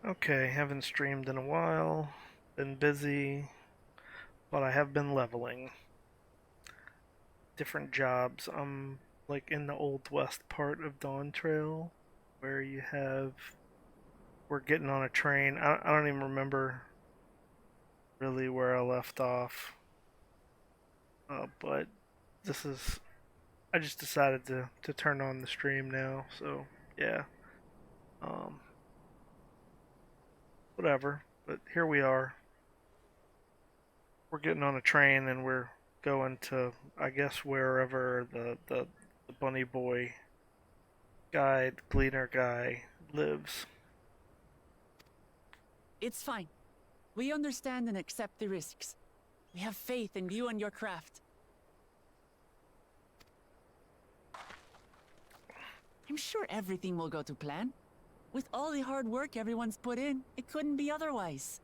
Okay, haven't streamed in a while. Been busy, but I have been leveling. Different jobs. I'm like in the Old West part of Dawntrail, where you have. We're getting on a train. I don't even remember really where I left off. But this is. I just decided to turn on the stream now, so yeah. Um, Whatever. But here we are. We're getting on a train and we're going to, I guess, wherever the bunny boy guy, the gleaner guy, lives. It's fine. We understand and accept the risks. We have faith in you and your craft. I'm sure everything will go to plan. With all the hard work everyone's put in, it couldn't be otherwise.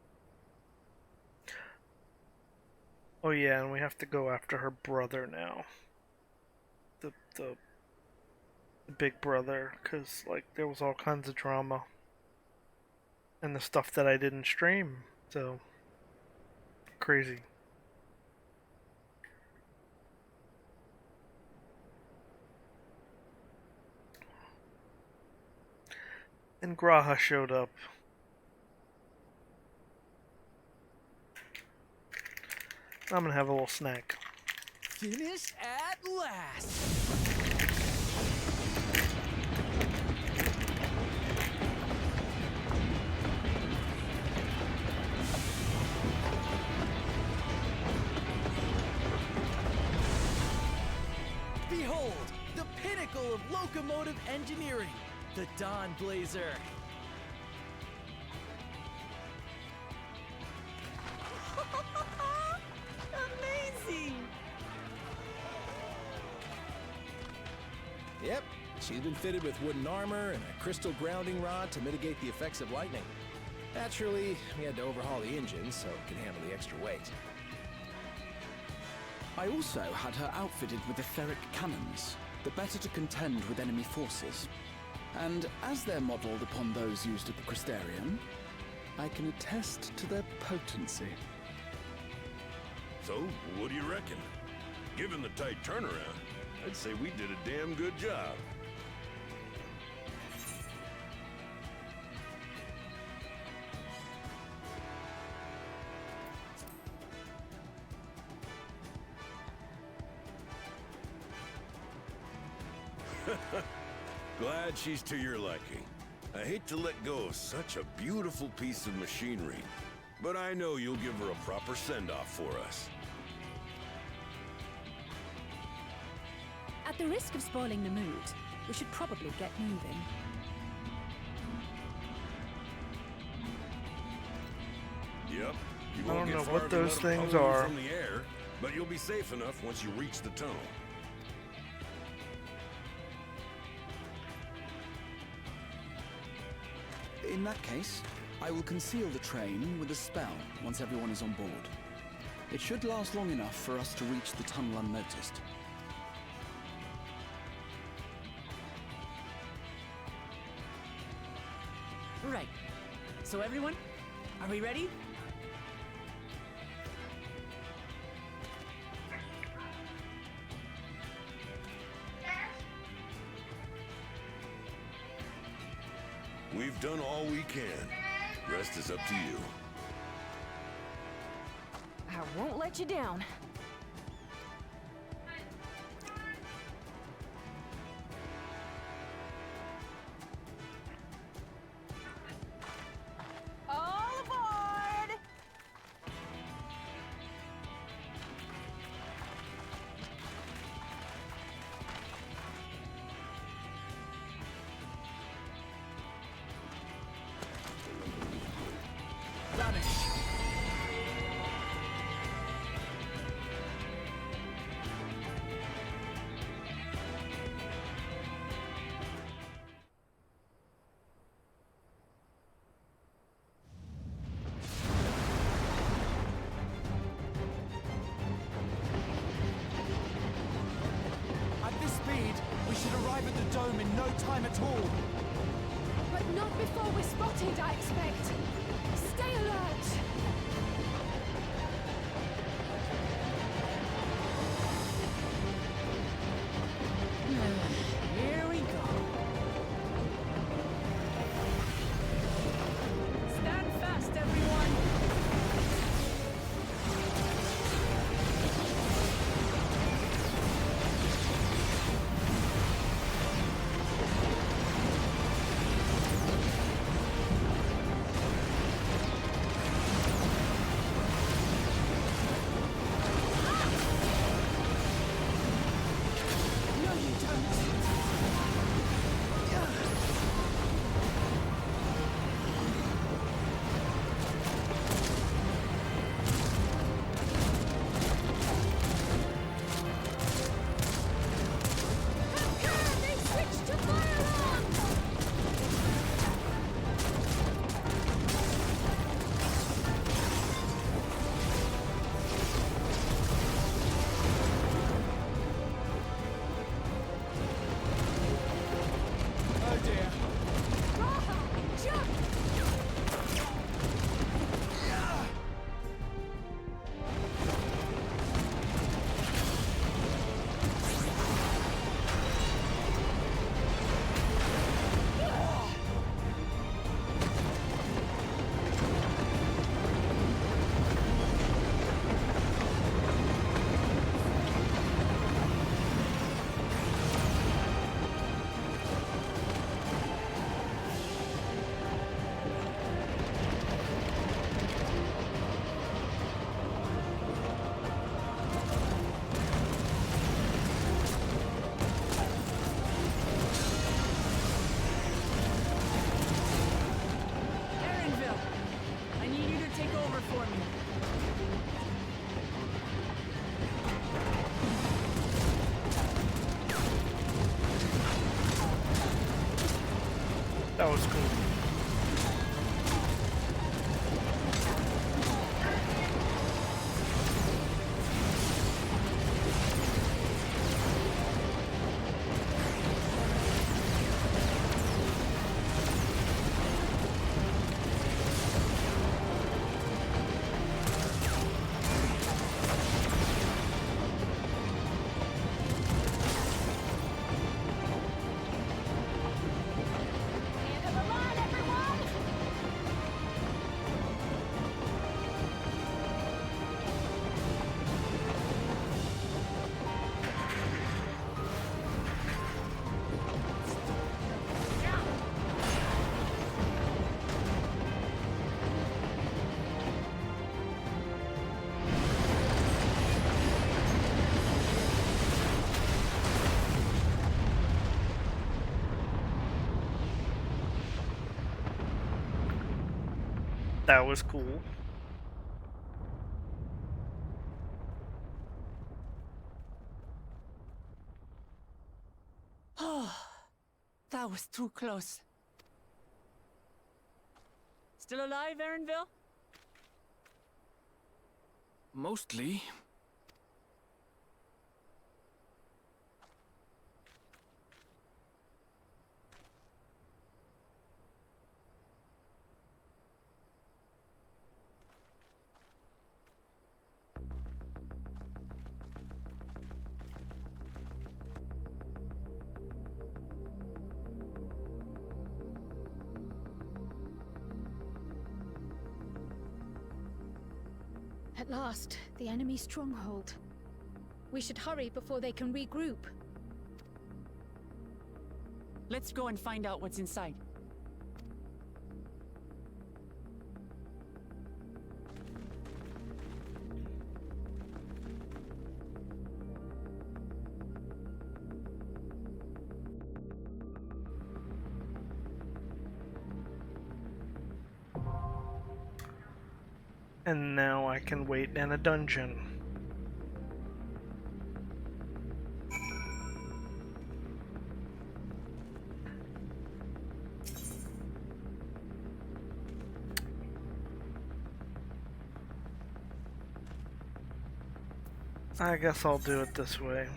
Oh yeah, and we have to go after her brother now. The big brother, because like there was all kinds of drama and the stuff that I didn't stream. So crazy. And Graha showed up. I'm gonna have a little snack. Finish at last! Behold, the pinnacle of locomotive engineering, the Dawn Blazer. Amazing! Yep, she's been fitted with wooden armor and a crystal grounding rod to mitigate the effects of lightning. Naturally, we had to overhaul the engine so it could handle the extra weight. I also had her outfitted with etheric cannons, the better to contend with enemy forces. And as they're modeled upon those used at the Crystarium, I can attest to their potency. So, what do you reckon? Given the tight turnaround, I'd say we did a damn good job. Glad she's to your liking. I hate to let go of such a beautiful piece of machinery, but I know you'll give her a proper send-off for us. At the risk of spoiling the mood, we should probably get moving. Yep. You I won't don't get know what far those without a things pole are. from the air, but you'll be safe enough once you reach the tunnel. In that case, I will conceal the train with a spell once everyone is on board. It should last long enough for us to reach the tunnel unnoticed. Right. So everyone, are we ready? We've done all we can. Rest is up to you. I won't let you down. All aboard! Vanish! At this speed, we should arrive at the dome in no time at all. But not before we're spotted, I expect. That was cool. That was cool. Oh, that was too close. Still alive, Erinville? Mostly. At last, the enemy stronghold. We should hurry before they can regroup. Let's go and find out what's inside. And now I can wait in a dungeon. I guess I'll do it this way.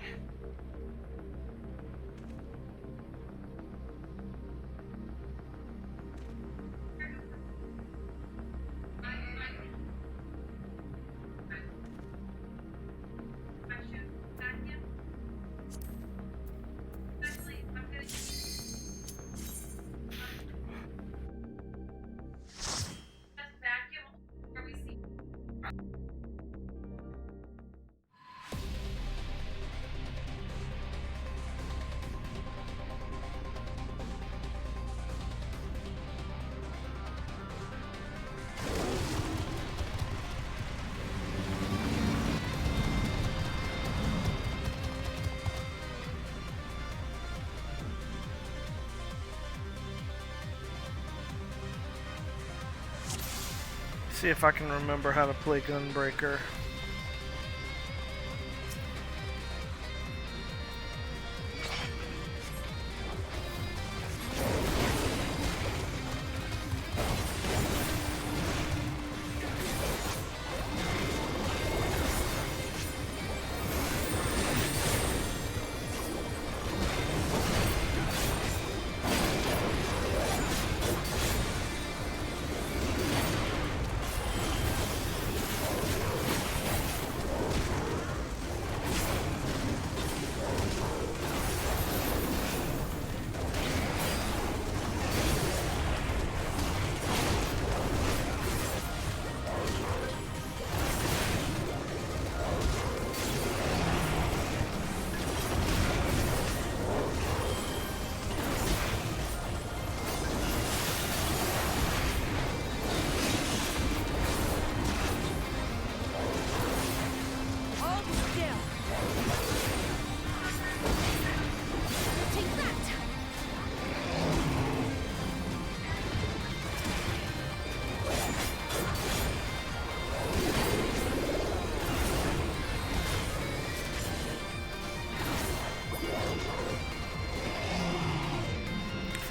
See if I can remember how to play Gunbreaker.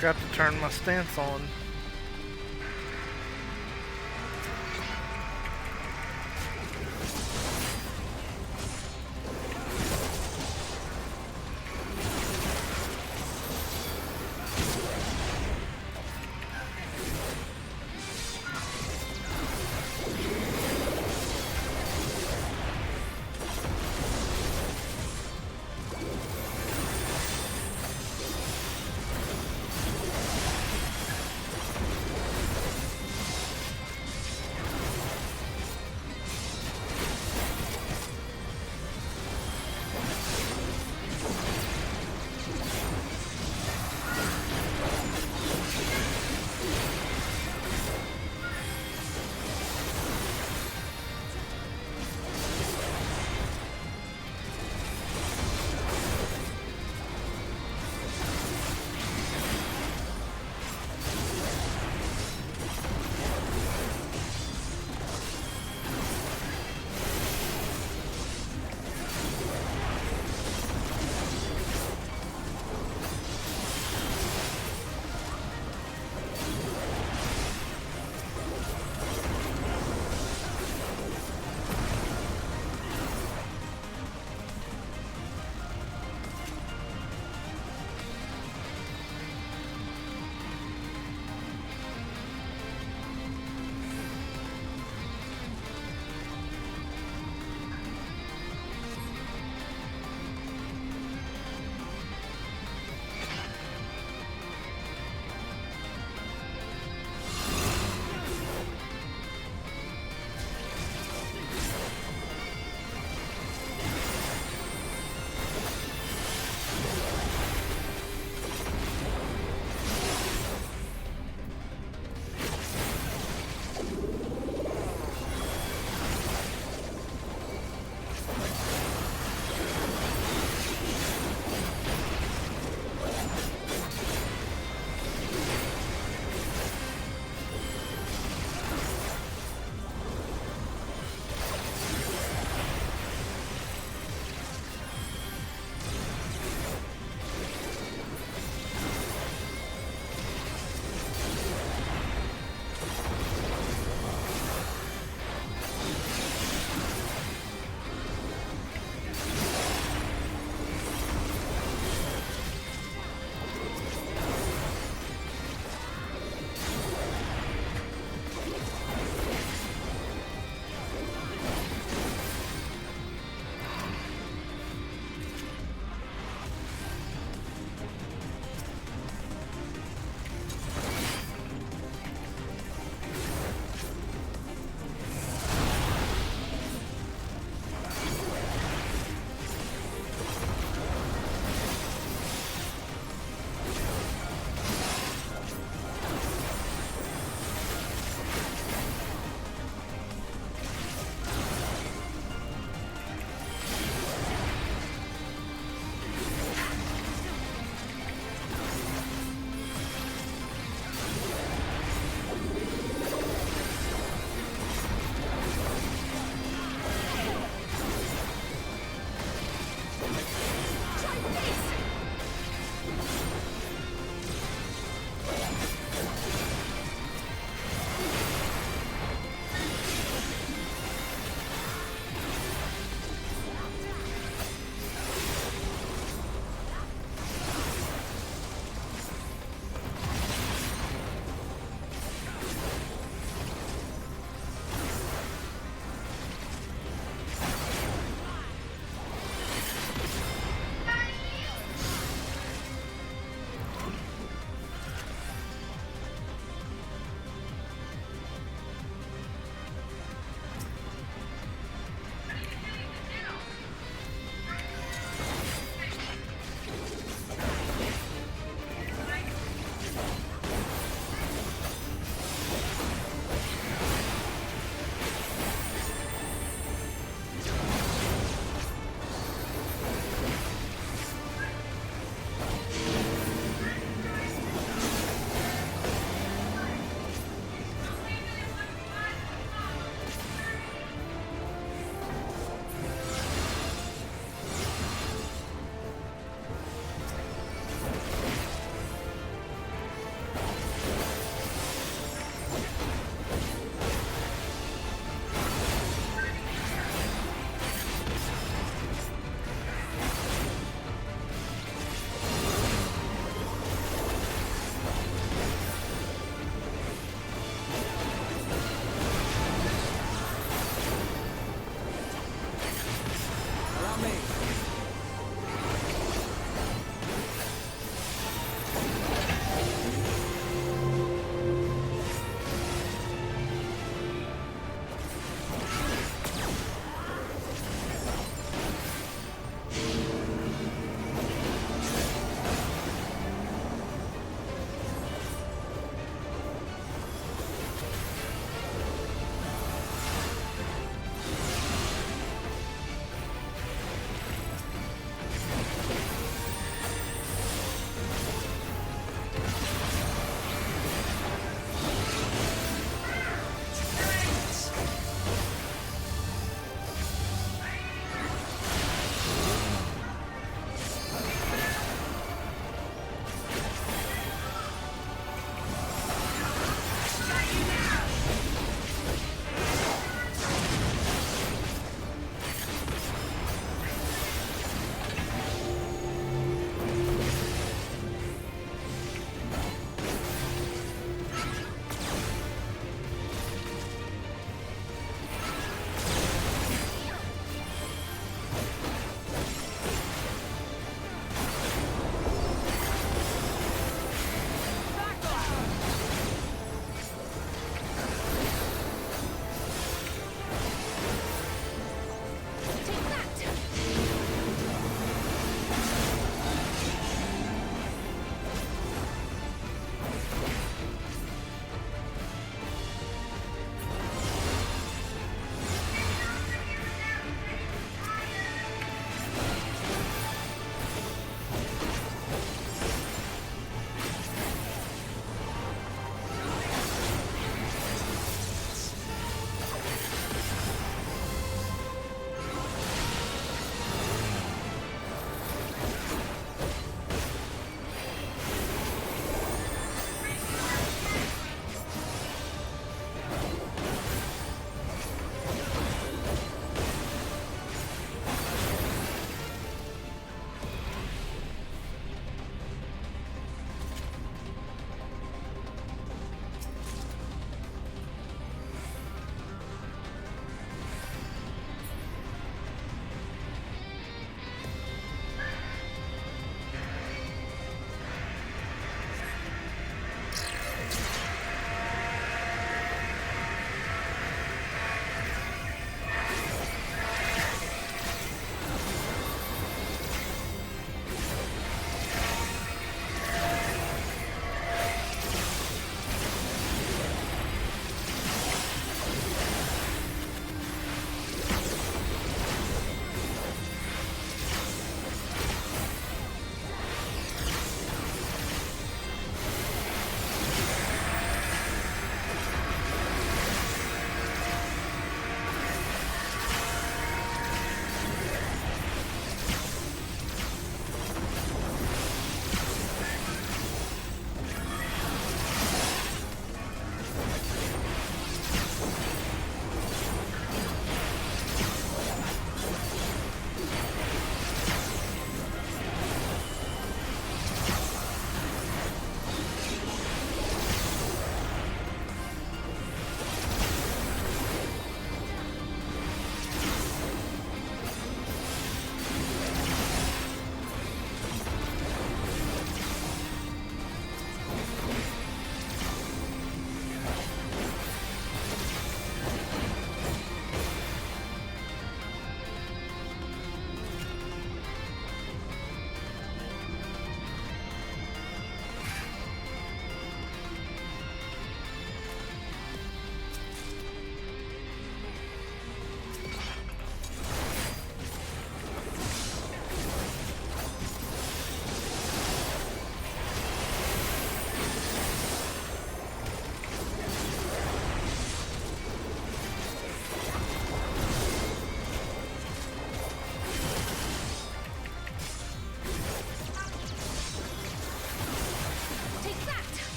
Forgot to turn my stance on.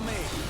on me.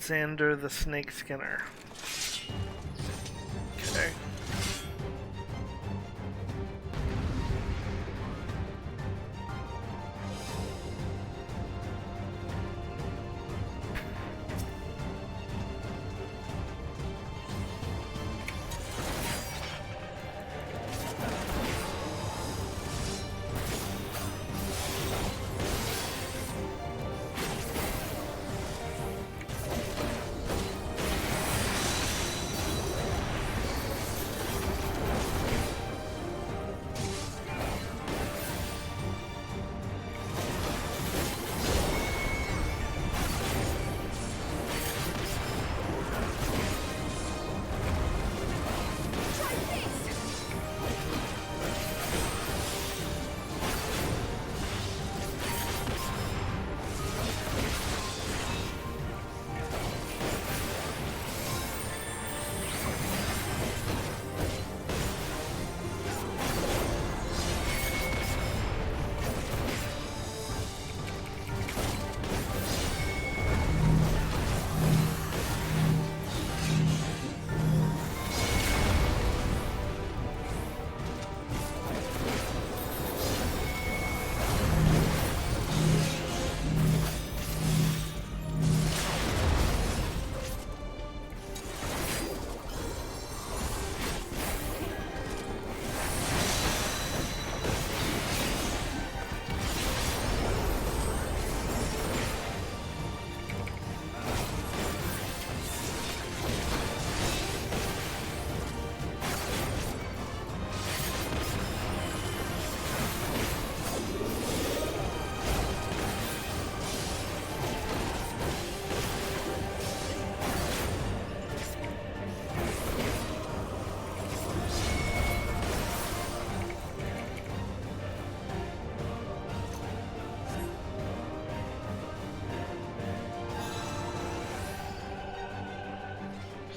Alexander the Snake Skinner. Okay.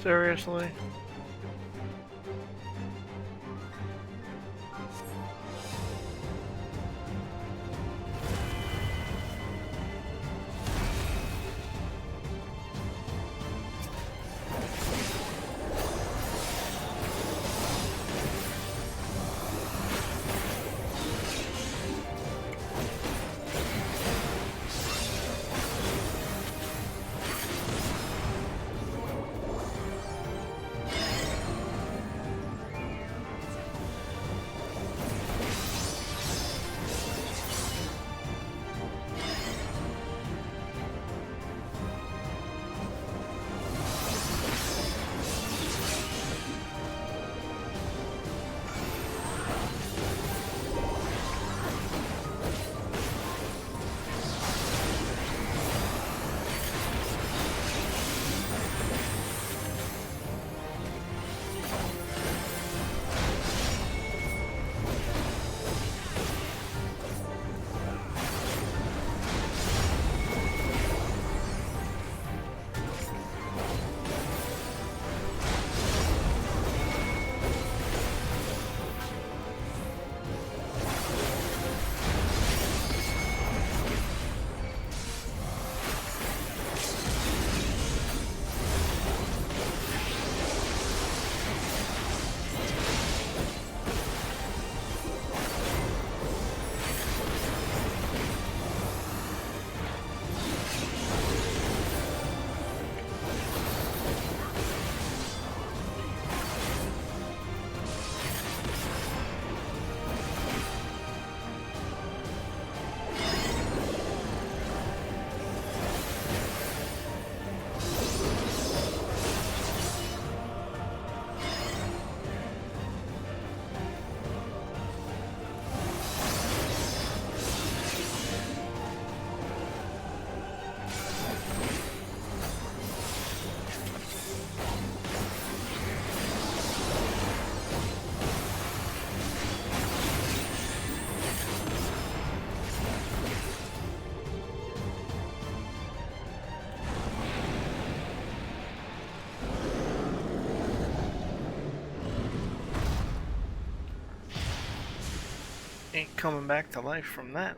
Seriously? Ain't coming back to life from that.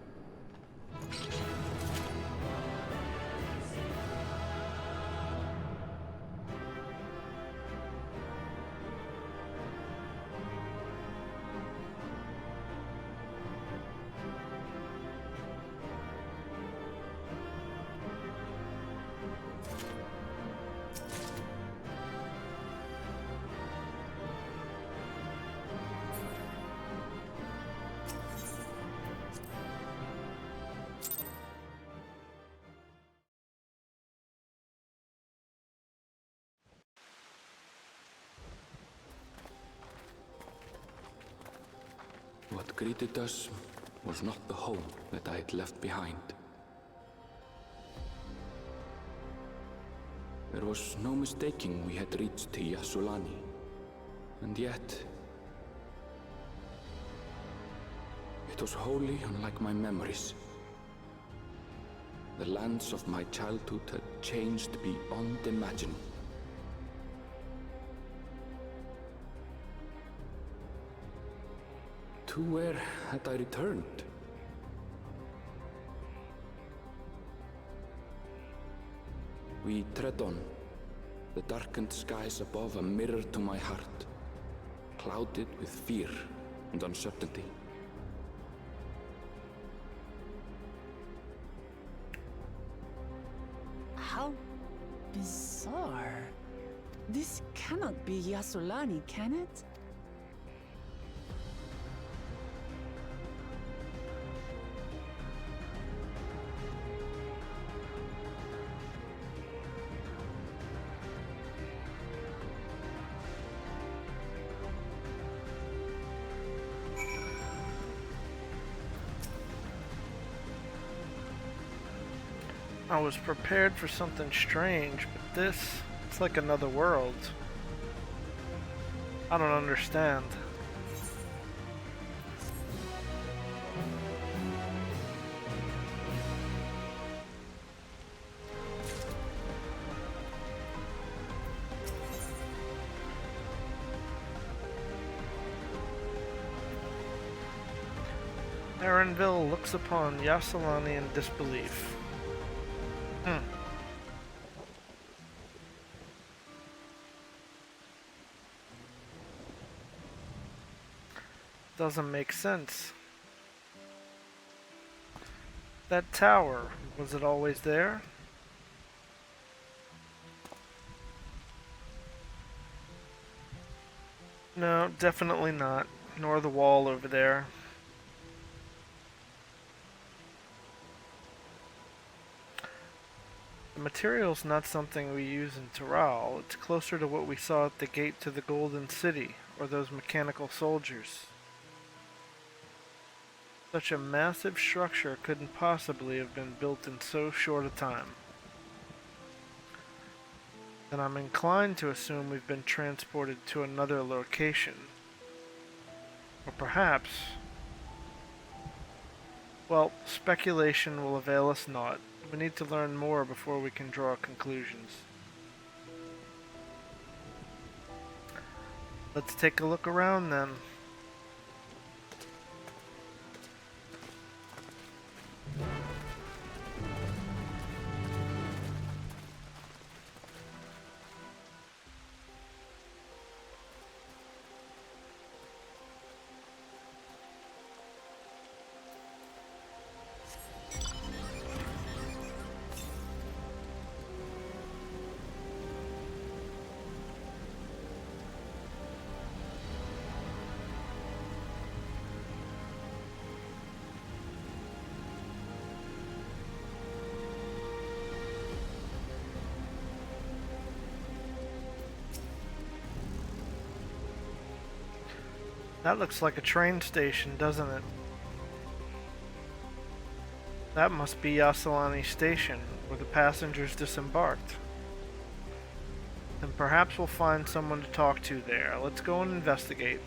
What greeted us was not the home that I had left behind. There was no mistaking we had reached Yassulani, and yet it was wholly unlike my memories. The lands of my childhood had changed beyond imagining. To where had I returned? We tread on, the darkened skies above a mirror to my heart, clouded with fear and uncertainty. How bizarre. This cannot be Yassulani, can it? I was prepared for something strange, but this, it's like another world. I don't understand. Erenville looks upon Yassulani in disbelief. Doesn't make sense. That tower, was it always there? No, definitely not. Nor the wall over there. The material's not something we use in Taral. It's closer to what we saw at the gate to the Golden City, or those mechanical soldiers. Such a massive structure couldn't possibly have been built in so short a time. Then I'm inclined to assume we've been transported to another location. Or perhaps... well, speculation will avail us naught. We need to learn more before we can draw conclusions. Let's take a look around then. That looks like a train station, doesn't it? That must be Yassulani Station, where the passengers disembarked. Then perhaps we'll find someone to talk to there. Let's go and investigate.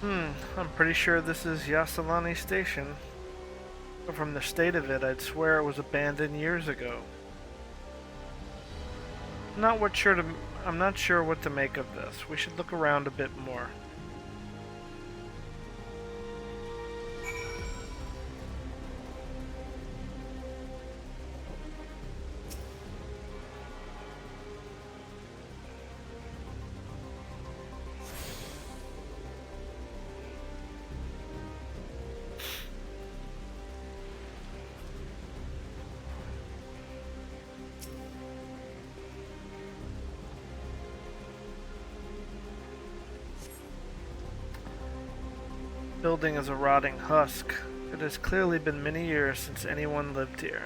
I'm pretty sure this is Yasalani Station. But from the state of it, I'd swear it was abandoned years ago. I'm not sure what to make of this. We should look around a bit more. Building is a rotting husk. It has clearly been many years since anyone lived here.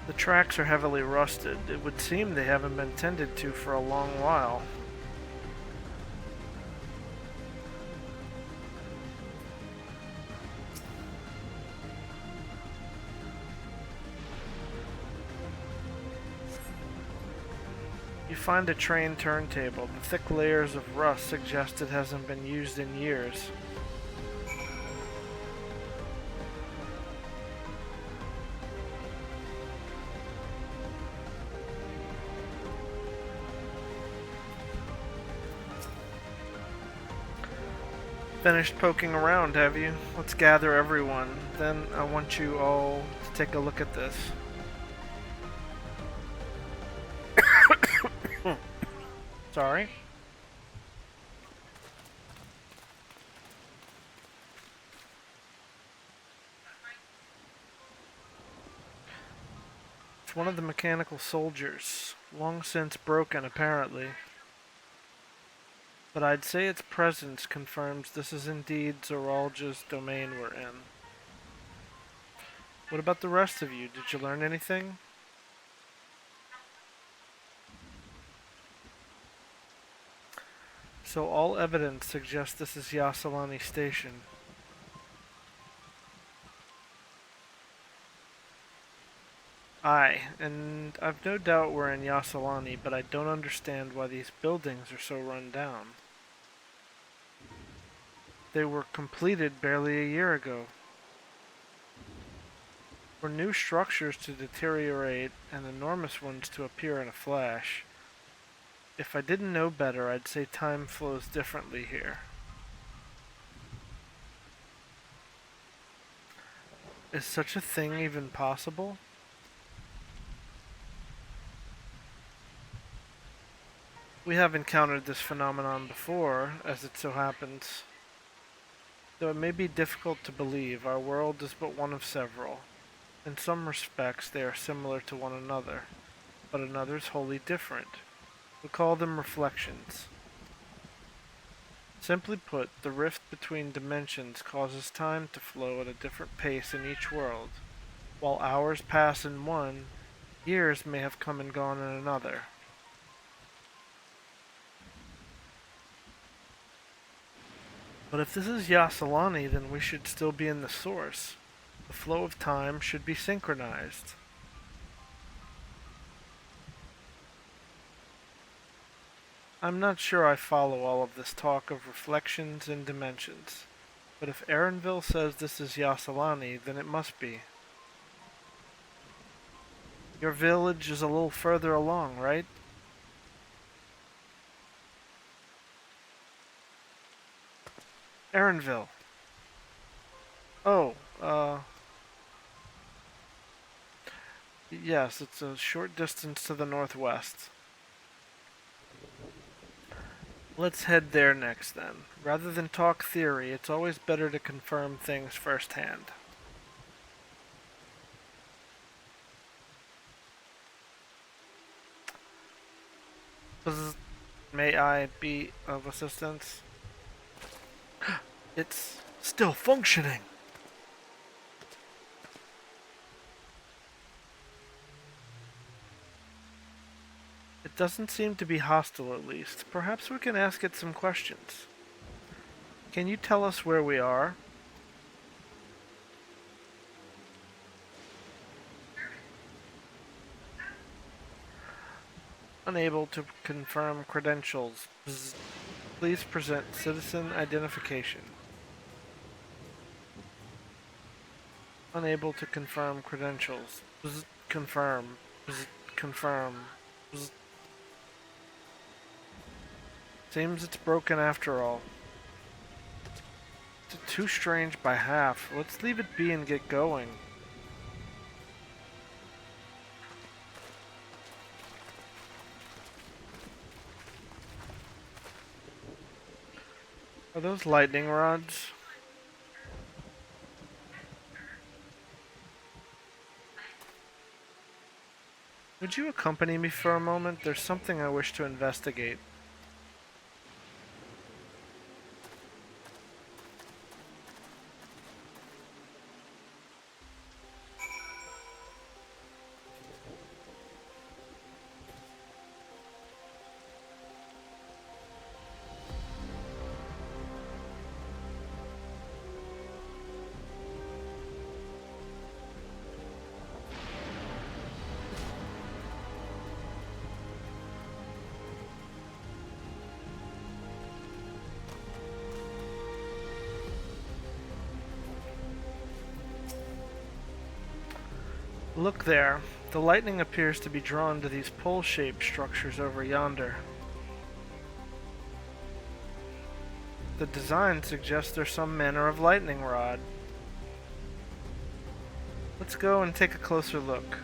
The tracks are heavily rusted. It would seem they haven't been tended to for a long while. You find a train turntable. The thick layers of rust suggest it hasn't been used in years. Finished poking around, have you? Let's gather everyone. Then I want you all to take a look at this. Sorry. It's one of the mechanical soldiers, long since broken apparently. But I'd say its presence confirms this is indeed Zoralja's domain we're in. What about the rest of you? Did you learn anything? So all evidence suggests this is Yasalani Station. Aye, and I've no doubt we're in Yasalani, but I don't understand why these buildings are so run down. They were completed barely a year ago. For new structures to deteriorate and enormous ones to appear in a flash, if I didn't know better, I'd say time flows differently here. Is such a thing even possible? We have encountered this phenomenon before, as it so happens. Though it may be difficult to believe, our world is but one of several. In some respects they are similar to one another, but in others wholly different. We call them reflections. Simply put, the rift between dimensions causes time to flow at a different pace in each world. While hours pass in one, years may have come and gone in another. But if this is Yasalani, then we should still be in the source. The flow of time should be synchronized. I'm not sure I follow all of this talk of reflections and dimensions, but if Erenville says this is Yasalani, then it must be. Your village is a little further along, right? Erenville. Oh, yes, it's a short distance to the northwest. Let's head there next then. Rather than talk theory, it's always better to confirm things firsthand. May I be of assistance? It's still functioning. It doesn't seem to be hostile, at least. Perhaps we can ask it some questions. Can you tell us where we are? Unable to confirm credentials. Please present citizen identification. Unable to confirm credentials. Confirm. Confirm. Seems it's broken after all. It's too strange by half. Let's leave it be and get going. Are those lightning rods? Would you accompany me for a moment? There's something I wish to investigate. Look there. The lightning appears to be drawn to these pole-shaped structures over yonder. The design suggests there's some manner of lightning rod. Let's go and take a closer look.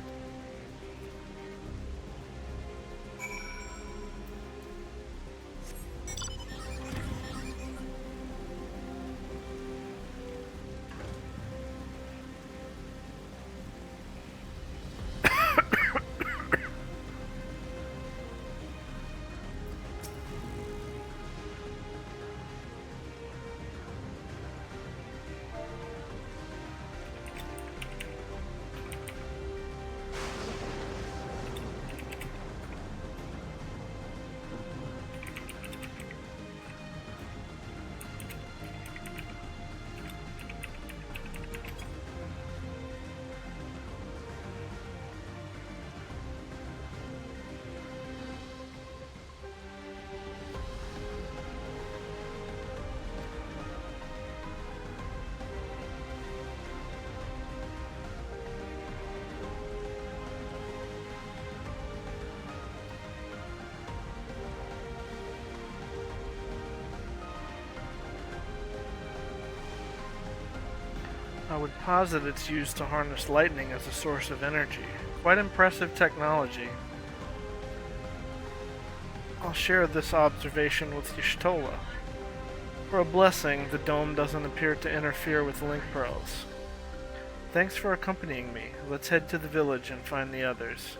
I would posit it's used to harness lightning as a source of energy. Quite impressive technology. I'll share this observation with Y'shtola. For a blessing, the dome doesn't appear to interfere with link pearls. Thanks for accompanying me. Let's head to the village and find the others.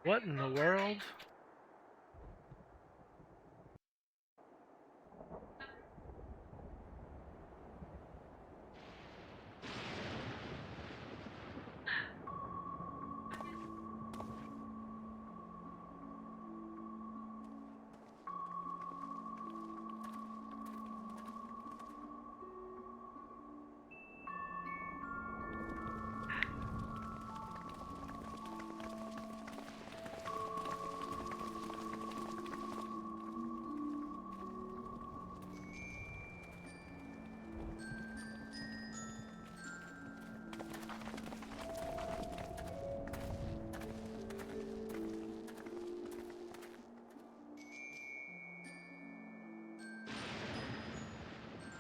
What in the world?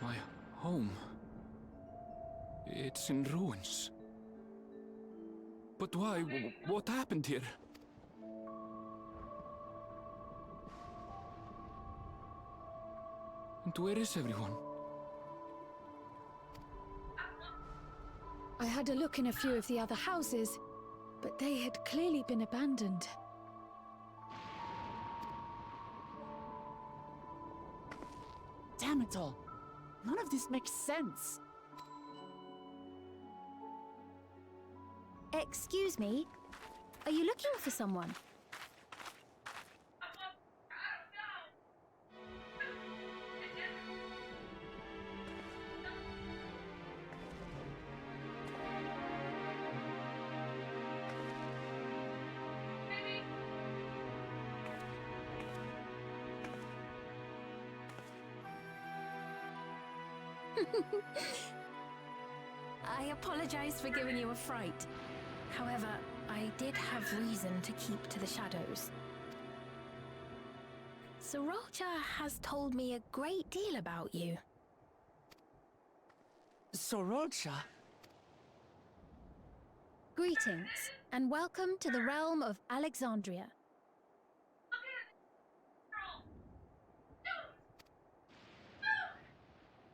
My home. It's in ruins. But why? What happened here? And where is everyone? I had a look in a few of the other houses, but they had clearly been abandoned. Damn it all. None of this makes sense. Excuse me? Are you looking for someone? I apologize for giving you a fright. However, I did have reason to keep to the shadows. Sorolja has told me a great deal about you. Sorolja? Greetings, and welcome to the realm of Alexandria.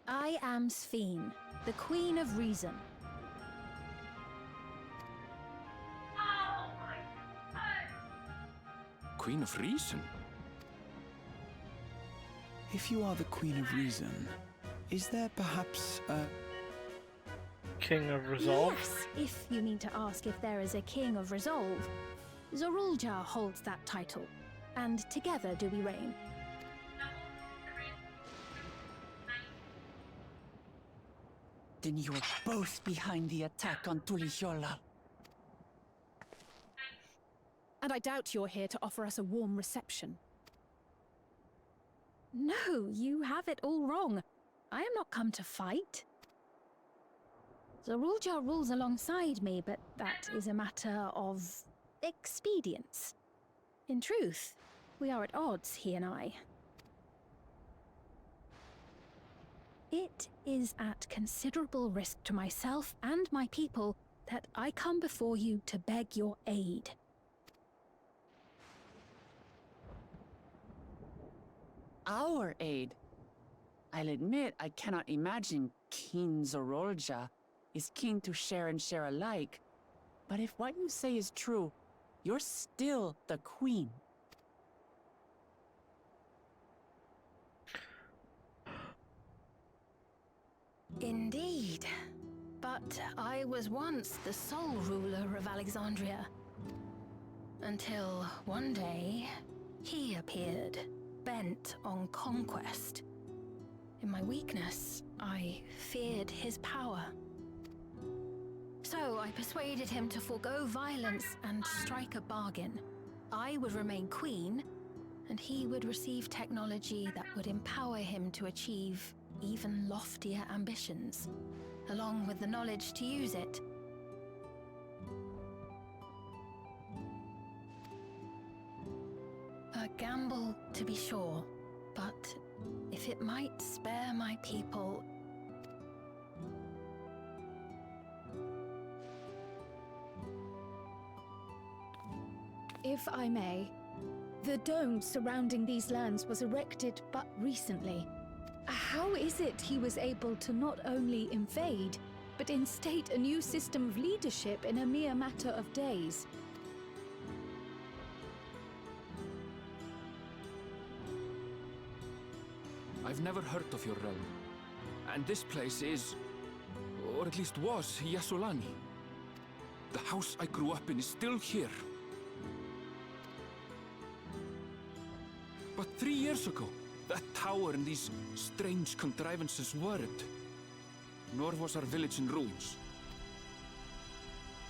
I am Sphene, the Queen of Reason. Queen of Reason? If you are the Queen of Reason, is there perhaps a... King of Resolve? Yes, if you mean to ask if there is a King of Resolve. Zorulja holds that title, and together do we reign. Then you're both behind the attack on Tuliyollal. And I doubt you're here to offer us a warm reception. No, you have it all wrong. I am not come to fight. Zorulja rules alongside me, but that is a matter of expedience. In truth, we are at odds, he and I. It is at considerable risk to myself and my people that I come before you to beg your aid. Our aid? I'll admit I cannot imagine King Zorolja is keen to share and share alike. But if what you say is true, you're still the queen. Indeed. But I was once the sole ruler of Alexandria. Until one day, he appeared, bent on conquest. In my weakness, I feared his power. So I persuaded him to forego violence and strike a bargain. I would remain queen, and he would receive technology that would empower him to achieve even loftier ambitions, along with the knowledge to use it. A gamble, to be sure, but if it might spare my people... If I may, the dome surrounding these lands was erected but recently. How is it he was able to not only invade, but instate a new system of leadership in a mere matter of days? I've never heard of your realm. And this place is, or at least was, Yasolani. The house I grew up in is still here. But 3 years ago, that tower and these strange contrivances weren't. Nor was our village in ruins.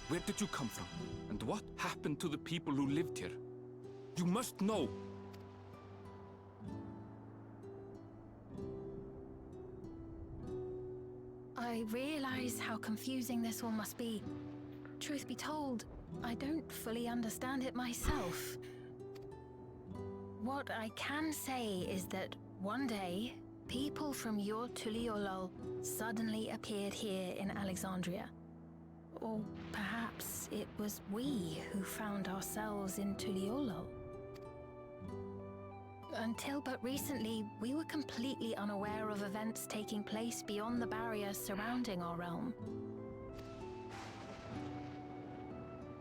Where did you come from? And what happened to the people who lived here? You must know! I realize how confusing this all must be. Truth be told, I don't fully understand it myself. What I can say is that one day, people from your Tuliyollal suddenly appeared here in Alexandria. Or perhaps it was we who found ourselves in Tuliyollal. Until but recently, we were completely unaware of events taking place beyond the barrier surrounding our realm.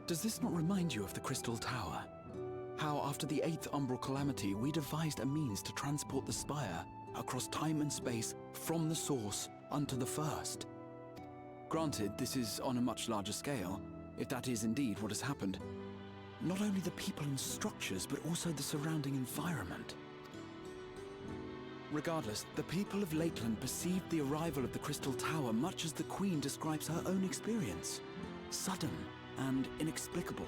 Does this not remind you of the Crystal Tower? How after the 8th Umbral Calamity, we devised a means to transport the Spire across time and space from the source unto the first. Granted, this is on a much larger scale, if that is indeed what has happened. Not only the people and structures, but also the surrounding environment. Regardless, the people of Lakeland perceived the arrival of the Crystal Tower much as the Queen describes her own experience. Sudden and inexplicable.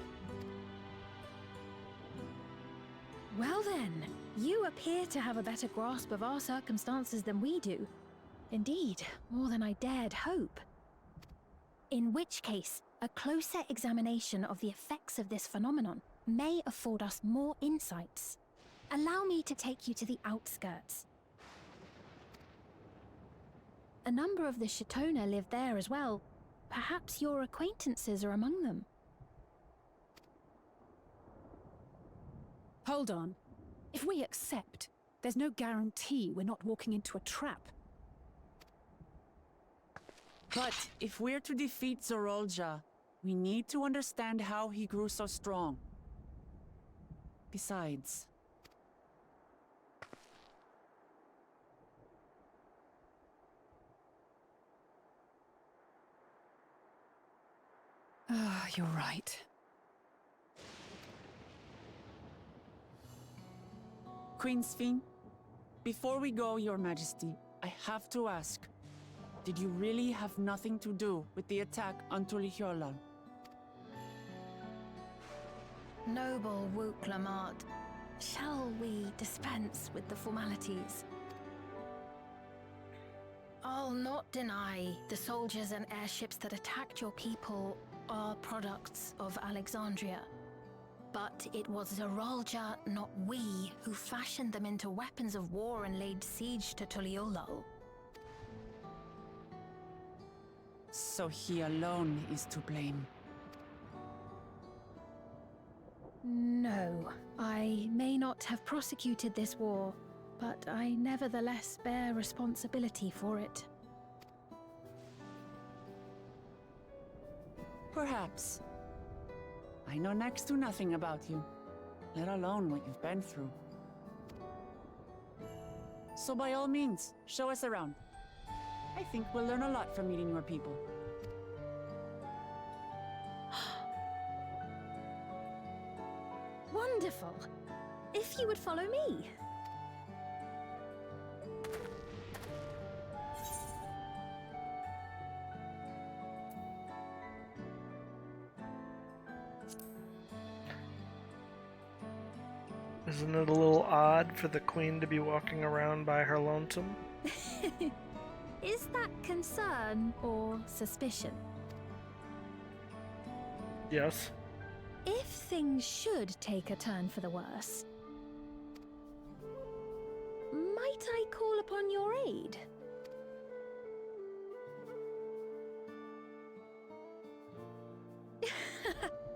Well then, you appear to have a better grasp of our circumstances than we do. Indeed, more than I dared hope. In which case, a closer examination of the effects of this phenomenon may afford us more insights. Allow me to take you to the outskirts. A number of the Chitona live there as well. Perhaps your acquaintances are among them. Hold on. If we accept, there's no guarantee we're not walking into a trap. But if we're to defeat Zorolja, we need to understand how he grew so strong. Besides... Ah, you're right. Queen Sphene, before we go, Your Majesty, I have to ask, did you really have nothing to do with the attack on Tulihulan? Noble Wook Lamart, shall we dispense with the formalities? I'll not deny the soldiers and airships that attacked your people are products of Alexandria. But it was Zorolja, not we, who fashioned them into weapons of war and laid siege to Tuliolul. So he alone is to blame. No, I may not have prosecuted this war, but I nevertheless bear responsibility for it. Perhaps. I know next to nothing about you, let alone what you've been through. So by all means, show us around. I think we'll learn a lot from meeting your people. Wonderful! If you would follow me. Isn't it a little odd for the Queen to be walking around by her lonesome? Is that concern or suspicion? Yes. If things should take a turn for the worse, might I call upon your aid?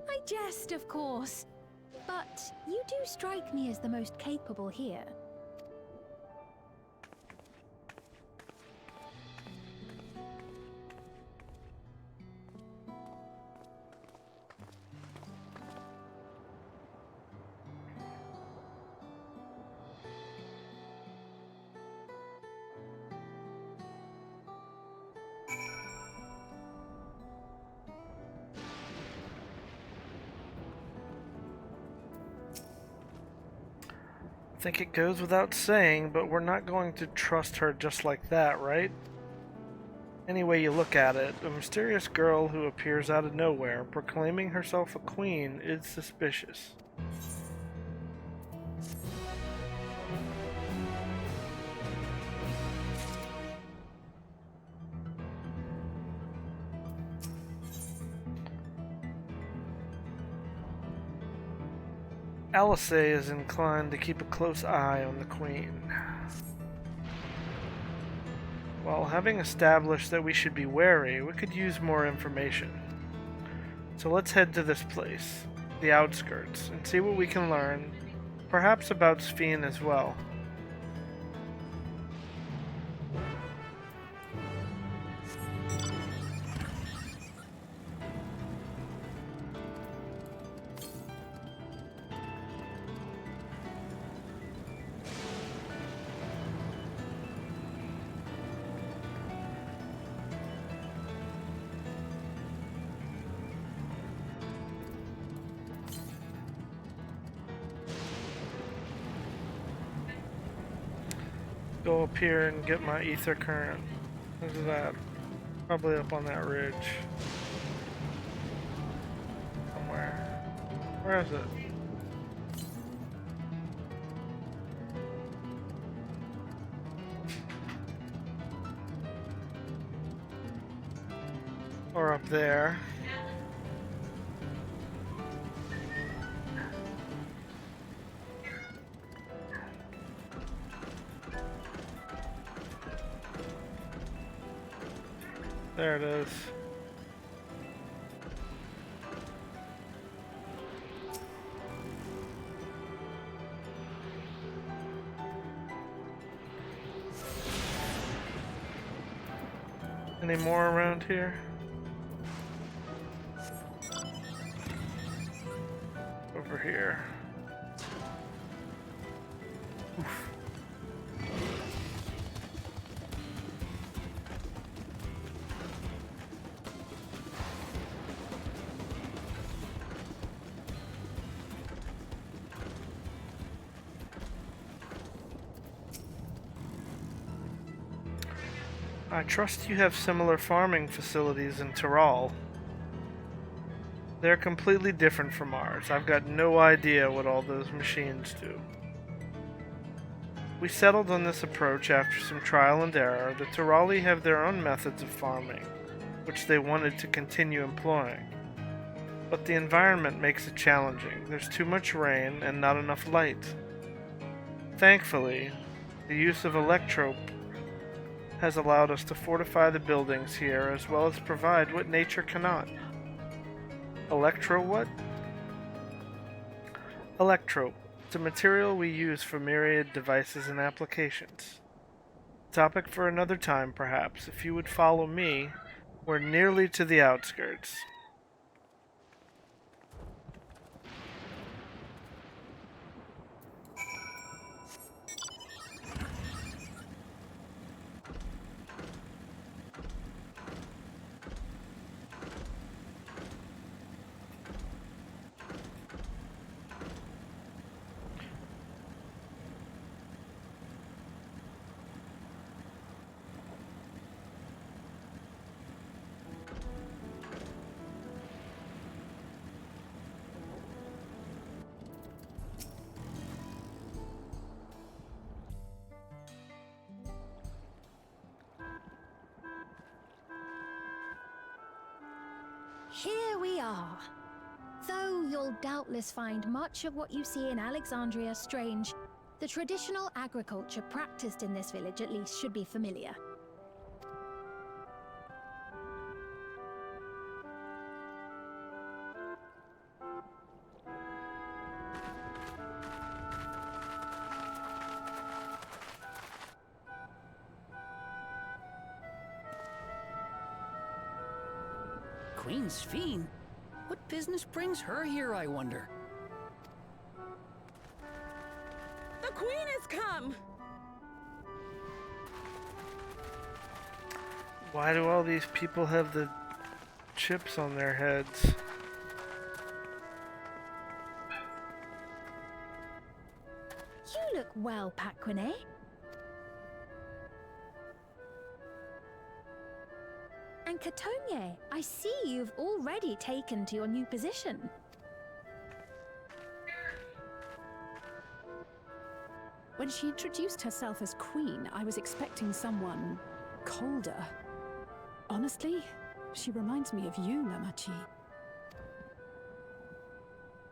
I jest, of course, but you do strike me as the most capable here. I think it goes without saying, but we're not going to trust her just like that, right? Any way you look at it, a mysterious girl who appears out of nowhere, proclaiming herself a queen, is suspicious. Alice is inclined to keep a close eye on the Queen. While having established that we should be wary, we could use more information. So let's head to this place, the outskirts, and see what we can learn, perhaps about Sphene as well. Go up here and get my ether current. Look at that. Probably up on that ridge. Somewhere. Where is it? Or up there. There it is. Any more around here? Over here. Oof. I trust you have similar farming facilities in Tyrol. They're completely different from ours. I've got no idea what all those machines do. We settled on this approach after some trial and error. The Tyroli have their own methods of farming, which they wanted to continue employing. But the environment makes it challenging. There's too much rain and not enough light. Thankfully, the use of electrope has allowed us to fortify the buildings here as well as provide what nature cannot. Electro what? Electrope. It's a material we use for myriad devices and applications. Topic for another time, perhaps. If you would follow me, we're nearly to the outskirts. Here we are. Though you'll doubtless find much of what you see in Alexandria strange, the traditional agriculture practiced in this village at least should be familiar. Queen's Fiend? What business brings her here, I wonder? The Queen has come! Why do all these people have the chips on their heads? You look well, Paquine. And Catogne, I see you've already taken to your new position. When she introduced herself as queen, I was expecting someone colder. Honestly, she reminds me of you, Namachi.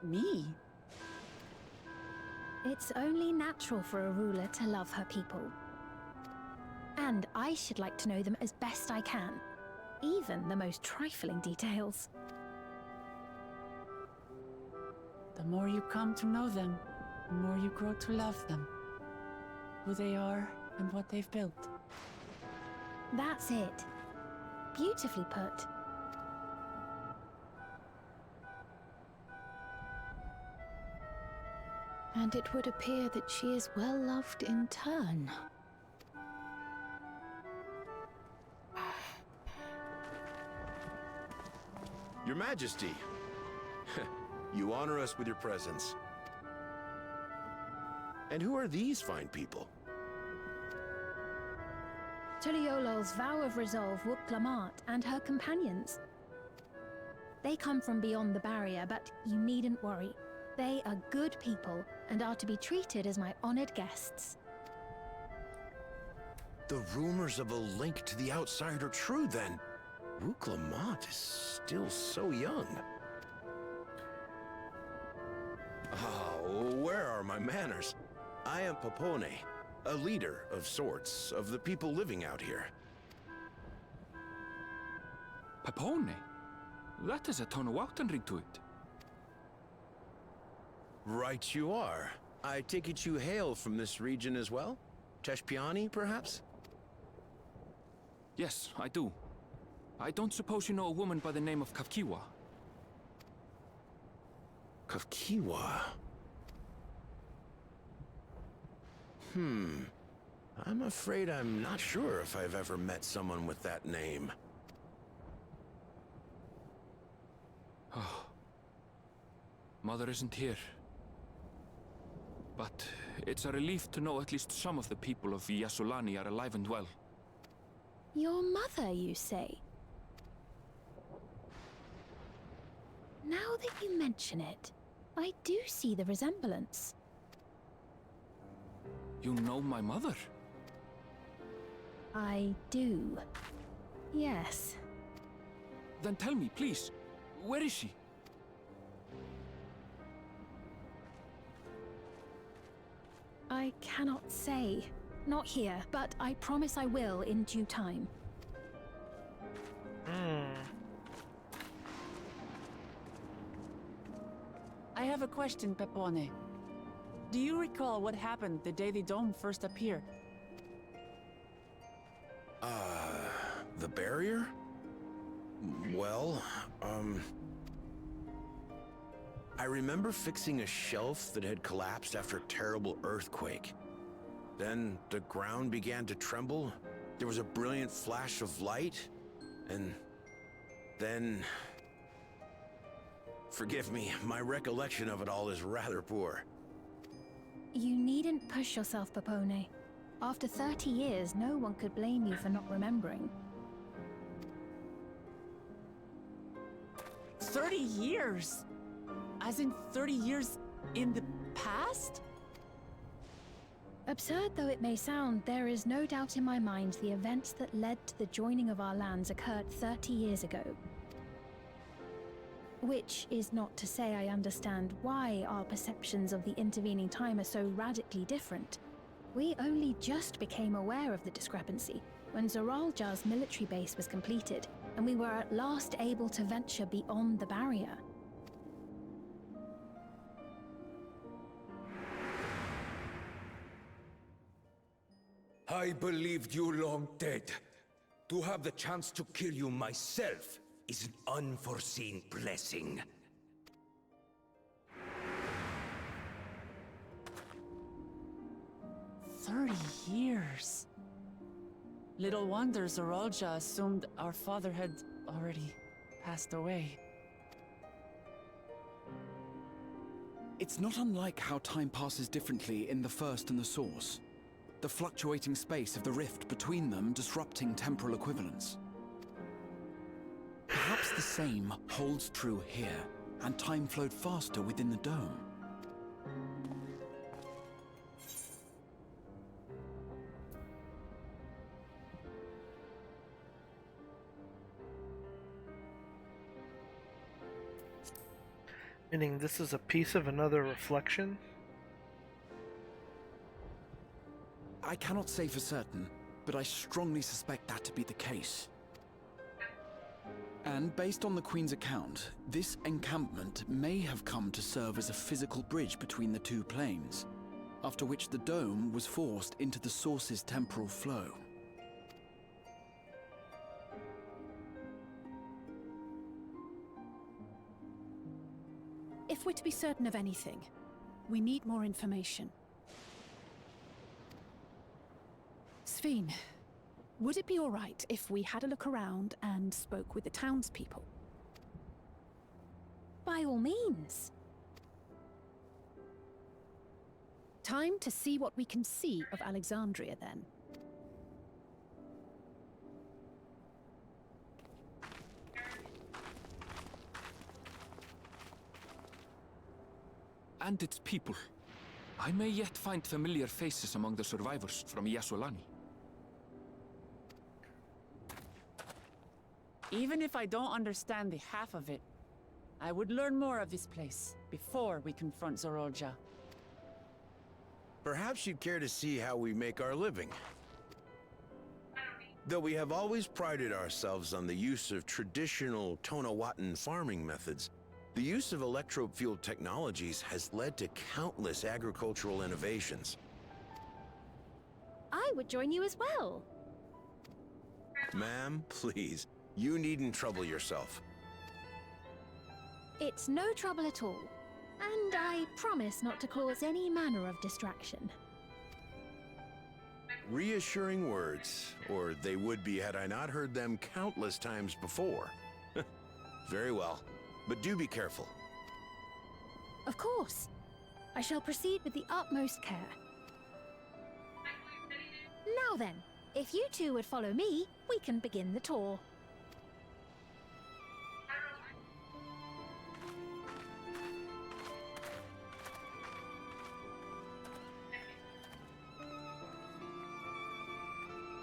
Me? It's only natural for a ruler to love her people. And I should like to know them as best I can. Even the most trifling details. The more you come to know them, the more you grow to love them. Who they are and what they've built. That's it. Beautifully put. And it would appear that she is well loved in turn. Your Majesty, you honor us with your presence. And who are these fine people? Tuliolo's vow of resolve would Clamart and her companions. They come from beyond the barrier, but you needn't worry. They are good people and are to be treated as my honored guests. The rumors of a link to the outside are true, then. Lamont is still so young. Oh, where are my manners? I am Popone, a leader of sorts of the people living out here. Papone? That is a Tonawautan ring to it. Right you are. I take it you hail from this region as well? Teshpiani, perhaps? Yes, I do. I don't suppose you know a woman by the name of Kavkiwa? Kavkiwa? I'm afraid I'm not sure if I've ever met someone with that name. Oh. Mother isn't here. But it's a relief to know at least some of the people of Yasolani are alive and well. Your mother, you say? Now that you mention it, I do see the resemblance. You know my mother? I do. Yes. Then tell me, please, where is she? I cannot say. Not here, but I promise I will in due time. I have a question, Pepone. Do you recall what happened the day the dome first appeared? The barrier? Well, I remember fixing a shelf that had collapsed after a terrible earthquake. Then the ground began to tremble. There was a brilliant flash of light, and then... Forgive me, my recollection of it all is rather poor. You needn't push yourself, Popone. After 30 years, no one could blame you for not remembering. 30 years? As in 30 years in the past? Absurd though it may sound, there is no doubt in my mind the events that led to the joining of our lands occurred 30 years ago. Which is not to say I understand why our perceptions of the intervening time are so radically different. We only just became aware of the discrepancy when Zoralja's military base was completed, and we were at last able to venture beyond the barrier. I believed you long dead. To have the chance to kill you myself is an unforeseen blessing. "30 years. Little wonder Zoralja assumed our father had already passed away. It's not unlike how time passes differently in the First and the Source. The fluctuating space of the rift between them disrupting temporal equivalence. Perhaps the same holds true here, and time flowed faster within the dome. Meaning this is a piece of another reflection? I cannot say for certain, but I strongly suspect that to be the case. And based on the Queen's account, this encampment may have come to serve as a physical bridge between the two planes, after which the dome was forced into the Source's temporal flow. If we're to be certain of anything, we need more information. Sphene, would it be all right if we had a look around and spoke with the townspeople? By all means. Time to see what we can see of Alexandria, then. and its people. I may yet find familiar faces among the survivors from Yasolani. Even if I don't understand the half of it, I would learn more of this place before we confront Zorolja. Perhaps you'd care to see how we make our living. Though we have always prided ourselves on the use of traditional Tonawatan farming methods, the use of electro-fueled technologies has led to countless agricultural innovations. I would join you as well. Ma'am, please, you needn't trouble yourself. It's no trouble at all. And I promise not to cause any manner of distraction. Reassuring words, or they would be had I not heard them countless times before. Very well, but do be careful. Of course. I shall proceed with the utmost care. Now then, if you two would follow me, we can begin the tour.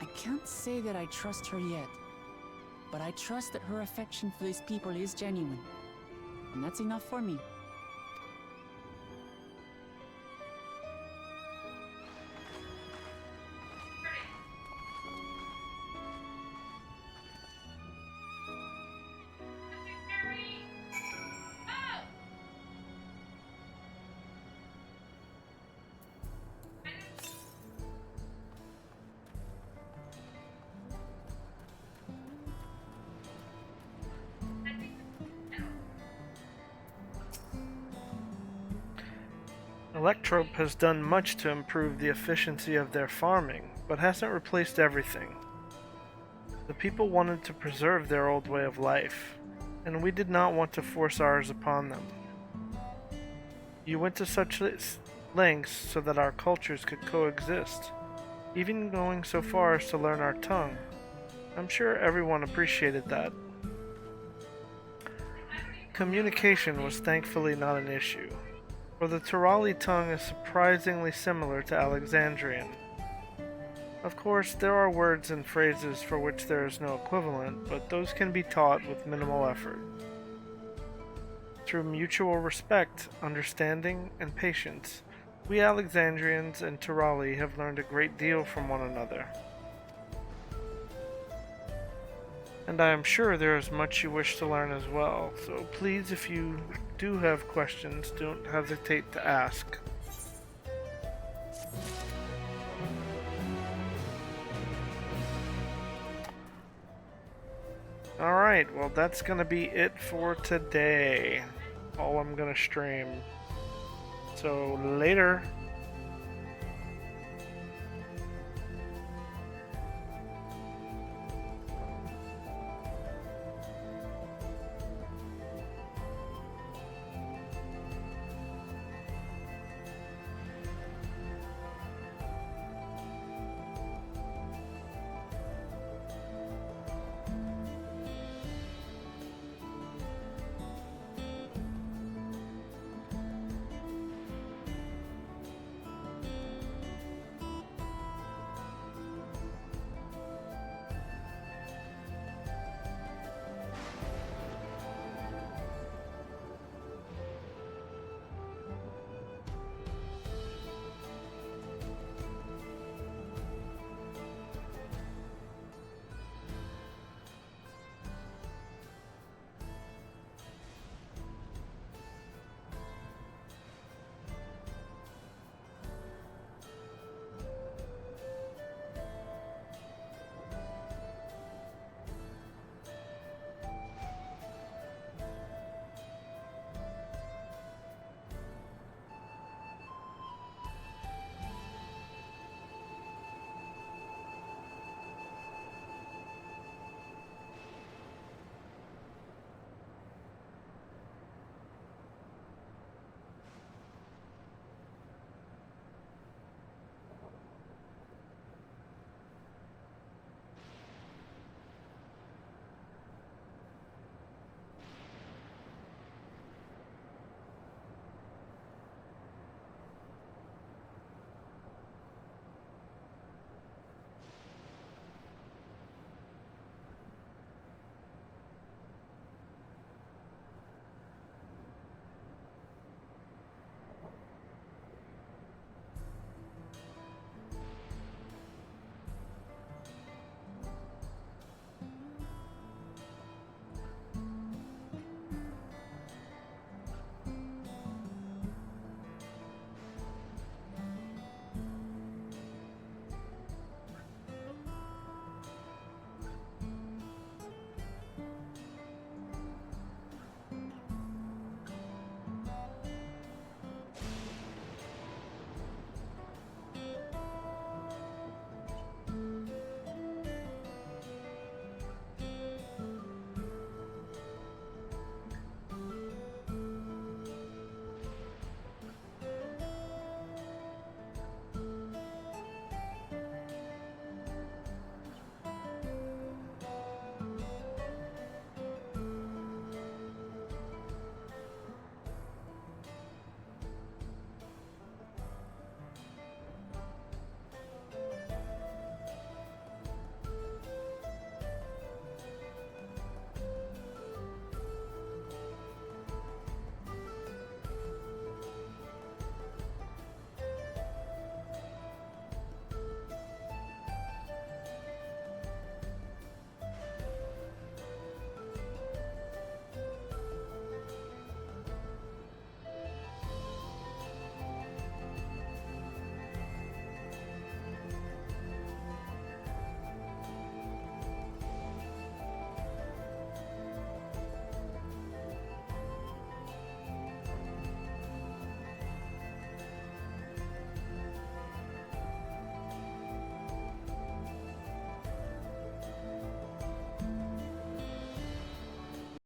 I can't say that I trust her yet, but I trust that her affection for these people is genuine. And that's enough for me. Electrope has done much to improve the efficiency of their farming, but hasn't replaced everything. The people wanted to preserve their old way of life, and we did not want to force ours upon them. You went to such lengths so that our cultures could coexist, even going so far as to learn our tongue. I'm sure everyone appreciated that. Communication was thankfully not an issue, for the Turali tongue is surprisingly similar to Alexandrian. Of course, there are words and phrases for which there is no equivalent, but those can be taught with minimal effort. Through mutual respect, understanding, and patience, we Alexandrians and Turali have learned a great deal from one another. And I am sure there is much you wish to learn as well, so please, if you do have questions, don't hesitate to ask. Alright, well that's gonna be it for today. All I'm gonna stream. So later.